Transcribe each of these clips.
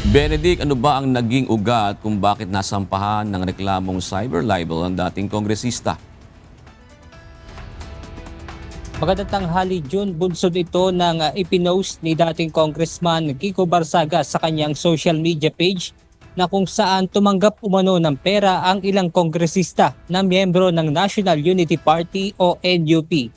Benedict, ano ba ang naging ugat kung bakit nasampahan ng reklamong cyber libel ang dating kongresista? Magandang tanghali, June. Bunsod ito ng ipinost ni dating Congressman Kiko Barsaga sa kanyang social media page na kung saan tumanggap umano ng pera ang ilang kongresista na miyembro ng National Unity Party o NUP.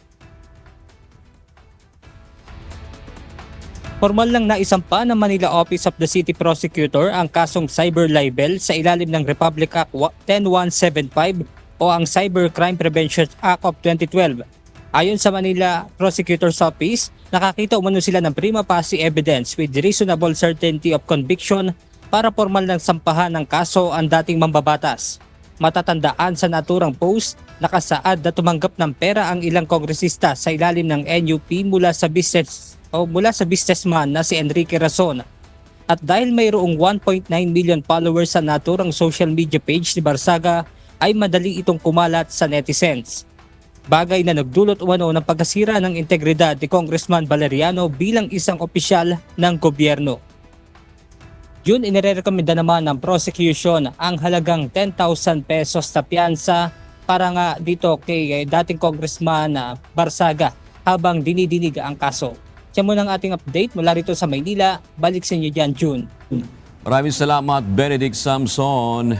Formal lang naisampa ng Manila Office of the City Prosecutor ang kasong cyber libel sa ilalim ng Republic Act 10175 o ang Cybercrime Prevention Act of 2012. Ayon sa Manila Prosecutor's Office, nakakita umano sila ng prima facie evidence with reasonable certainty of conviction para formal ng sampahan ng kaso ang dating mambabatas. Matatandaan sa naturang post, nakasaad na tumanggap ng pera ang ilang kongresista sa ilalim ng NUP mula sa businessman na si Enrique Razon. At dahil mayroong 1.9 million followers sa naturang social media page ni Barsaga, ay madali itong kumalat sa netizens. Bagay na nagdulot umano ng pagkasira ng integridad ni Congressman Valeriano bilang isang opisyal ng gobyerno. Yun, inirekomenda naman ng prosecution ang halagang 10,000 pesos na piyansa para nga dito kay dating Congressman Barsaga habang dinidinig ang kaso. Siya muna ang ating update mula rito sa Maynila. Balik sa inyo dyan, June. Maraming salamat, Benedict Samson.